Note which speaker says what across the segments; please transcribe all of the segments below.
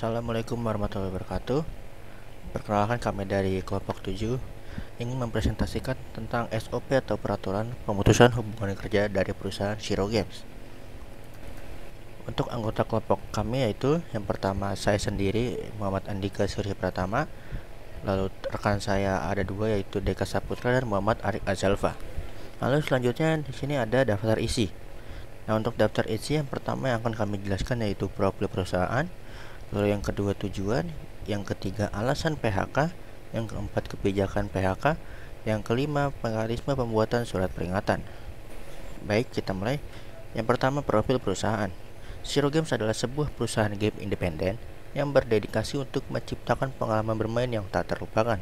Speaker 1: Assalamualaikum warahmatullahi wabarakatuh. Perkenalkan, kami dari kelompok 7 ingin mempresentasikan tentang SOP atau peraturan pemutusan hubungan kerja dari perusahaan Shiro Games. Untuk anggota kelompok kami yaitu yang pertama saya sendiri, Muhammad Andika Surya Pratama. Lalu rekan saya ada dua, yaitu Deka Saputra dan Muhammad Arik Azalfa. Lalu selanjutnya di sini ada daftar isi. Nah, untuk daftar isi yang pertama yang akan kami jelaskan yaitu profil perusahaan, lalu yang kedua tujuan, yang ketiga alasan PHK, yang keempat kebijakan PHK, yang kelima mekanisme pembuatan surat peringatan. Baik, kita mulai. Yang pertama, profil perusahaan. Shiro Games adalah sebuah perusahaan game independen yang berdedikasi untuk menciptakan pengalaman bermain yang tak terlupakan.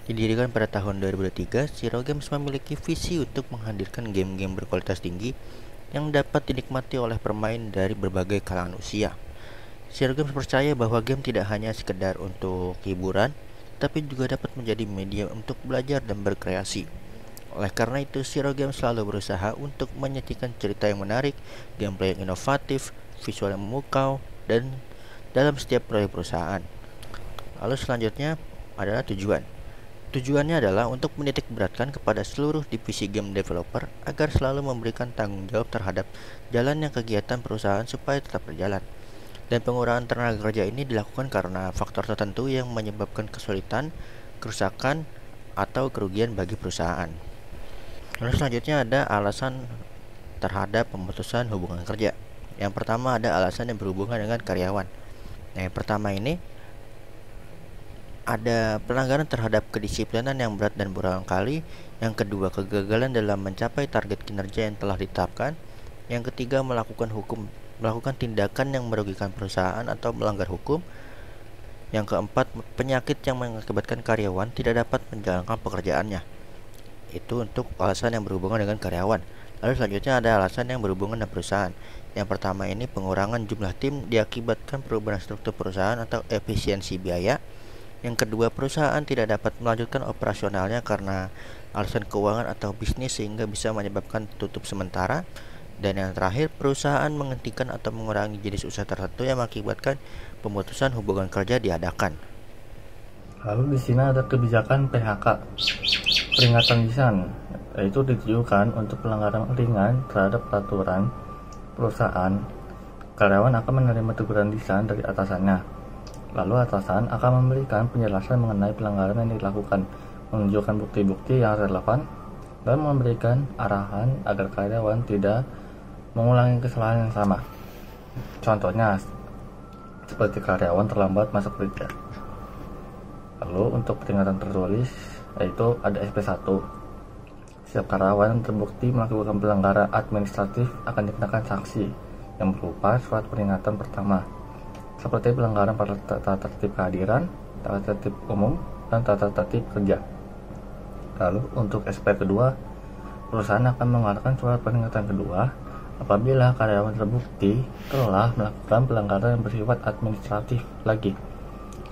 Speaker 1: Didirikan pada tahun 2003, Shiro Games memiliki visi untuk menghadirkan game-game berkualitas tinggi yang dapat dinikmati oleh pemain dari berbagai kalangan usia. Shiro Games percaya bahwa game tidak hanya sekedar untuk hiburan, tapi juga dapat menjadi media untuk belajar dan berkreasi. Oleh karena itu, Shiro Games selalu berusaha untuk menyajikan cerita yang menarik, gameplay yang inovatif, visual yang memukau, dan dalam setiap proyek perusahaan. Lalu selanjutnya adalah tujuan. Tujuannya adalah untuk menitik beratkan kepada seluruh divisi game developer agar selalu memberikan tanggung jawab terhadap jalannya kegiatan perusahaan supaya tetap berjalan. Dan pengurangan tenaga kerja ini dilakukan karena faktor tertentu yang menyebabkan kesulitan, kerusakan, atau kerugian bagi perusahaan. Lalu selanjutnya ada alasan terhadap pemutusan hubungan kerja. Yang pertama ada alasan yang berhubungan dengan karyawan. Nah, yang pertama ini ada pelanggaran terhadap kedisiplinan yang berat dan berulang kali. Yang kedua, kegagalan dalam mencapai target kinerja yang telah ditetapkan. Yang ketiga, melakukan tindakan yang merugikan perusahaan atau melanggar hukum. Yang keempat, penyakit yang mengakibatkan karyawan tidak dapat menjalankan pekerjaannya. Itu untuk alasan yang berhubungan dengan karyawan. Lalu selanjutnya ada alasan yang berhubungan dengan perusahaan. Yang pertama ini pengurangan jumlah tim diakibatkan perubahan struktur perusahaan atau efisiensi biaya. Yang kedua, perusahaan tidak dapat melanjutkan operasionalnya karena alasan keuangan atau bisnis sehingga bisa menyebabkan tutup sementara. Dan yang terakhir, perusahaan menghentikan atau mengurangi jenis usaha tertentu yang mengakibatkan pemutusan hubungan kerja diadakan.
Speaker 2: Lalu di sini ada kebijakan PHK, peringatan lisan, yaitu ditujukan untuk pelanggaran ringan terhadap peraturan perusahaan. Karyawan akan menerima teguran lisan dari atasannya. Lalu atasan akan memberikan penjelasan mengenai pelanggaran yang dilakukan, menunjukkan bukti-bukti yang relevan, dan memberikan arahan agar karyawan tidak mengulangi kesalahan yang sama. Contohnya, seperti karyawan terlambat masuk kerja. Lalu untuk peringatan tertulis, yaitu ada SP1. Setiap karyawan yang terbukti melakukan pelanggaran administratif akan dikenakan sanksi yang berupa surat peringatan pertama, seperti pelanggaran pada tata tertib kehadiran, tata tertib umum, dan tata tertib kerja. Lalu untuk SP kedua, perusahaan akan mengeluarkan surat peringatan kedua apabila karyawan terbukti telah melakukan pelanggaran yang bersifat administratif lagi,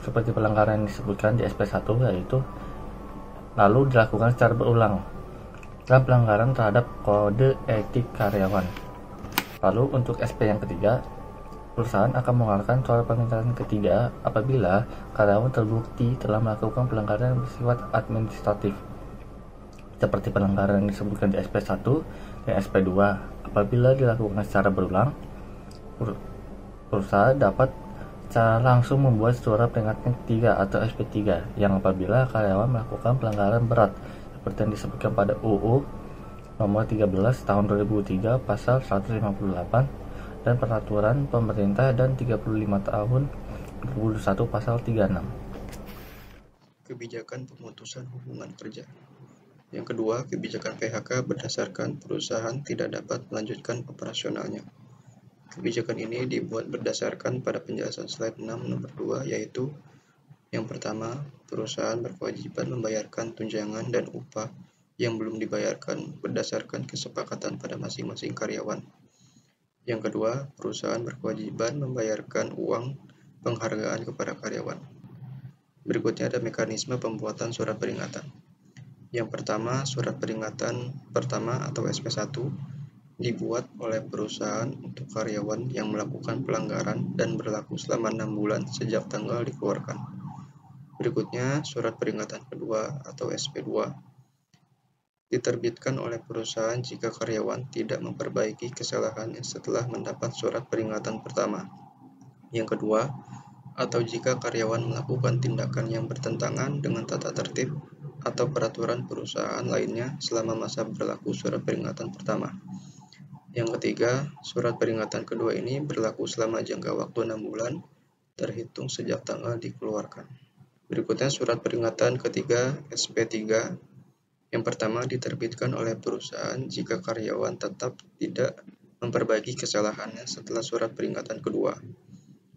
Speaker 2: seperti pelanggaran yang disebutkan di SP1, yaitu lalu dilakukan secara berulang, dan pelanggaran terhadap kode etik karyawan. Lalu untuk SP yang ketiga, perusahaan akan mengeluarkan surat peringatan ketiga apabila karyawan terbukti telah melakukan pelanggaran yang bersifat administratif, seperti pelanggaran yang disebutkan di SP1 dan SP2. Apabila dilakukan secara berulang, perusahaan dapat secara langsung membuat surat peringatan ketiga atau SP3, yang apabila karyawan melakukan pelanggaran berat seperti yang disebutkan pada UU nomor 13 tahun 2003 pasal 158 dan peraturan pemerintah dan 35 tahun 2021 pasal 36.
Speaker 3: Kebijakan pemutusan hubungan kerja. Yang kedua, kebijakan PHK berdasarkan perusahaan tidak dapat melanjutkan operasionalnya. Kebijakan ini dibuat berdasarkan pada penjelasan slide 6 nomor 2, yaitu yang pertama, perusahaan berkewajiban membayarkan tunjangan dan upah yang belum dibayarkan berdasarkan kesepakatan pada masing-masing karyawan. Yang kedua, perusahaan berkewajiban membayarkan uang penghargaan kepada karyawan. Berikutnya ada mekanisme pembuatan surat peringatan. Yang pertama, surat peringatan pertama atau SP1 dibuat oleh perusahaan untuk karyawan yang melakukan pelanggaran dan berlaku selama 6 bulan sejak tanggal dikeluarkan. Berikutnya, surat peringatan kedua atau SP2 diterbitkan oleh perusahaan jika karyawan tidak memperbaiki kesalahannya setelah mendapat surat peringatan pertama. Yang kedua, atau jika karyawan melakukan tindakan yang bertentangan dengan tata tertib atau peraturan perusahaan lainnya selama masa berlaku surat peringatan pertama. Yang ketiga, surat peringatan kedua ini berlaku selama jangka waktu 6 bulan terhitung sejak tanggal dikeluarkan. Berikutnya surat peringatan ketiga SP3. Yang pertama diterbitkan oleh perusahaan jika karyawan tetap tidak memperbaiki kesalahannya setelah surat peringatan kedua.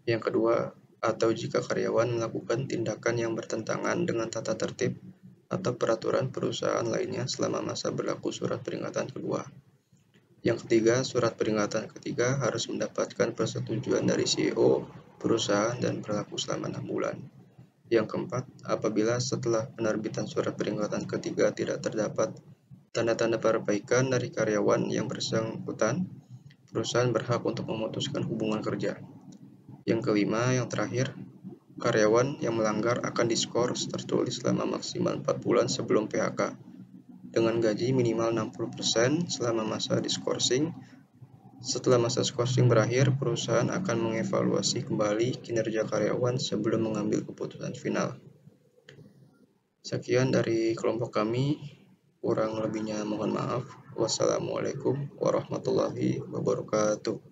Speaker 3: Yang kedua, atau jika karyawan melakukan tindakan yang bertentangan dengan tata tertib atau peraturan perusahaan lainnya selama masa berlaku surat peringatan kedua. Yang ketiga, surat peringatan ketiga harus mendapatkan persetujuan dari CEO perusahaan dan berlaku selama 6 bulan. Yang keempat, apabila setelah penerbitan surat peringatan ketiga tidak terdapat tanda-tanda perbaikan dari karyawan yang bersangkutan, perusahaan berhak untuk memutuskan hubungan kerja. Yang kelima, yang terakhir, karyawan yang melanggar akan diskors tertulis selama maksimal 4 bulan sebelum PHK dengan gaji minimal 60% selama masa diskorsing. Setelah masa diskorsing berakhir, perusahaan akan mengevaluasi kembali kinerja karyawan sebelum mengambil keputusan final. Sekian dari kelompok kami, kurang lebihnya mohon maaf. Wassalamualaikum warahmatullahi wabarakatuh.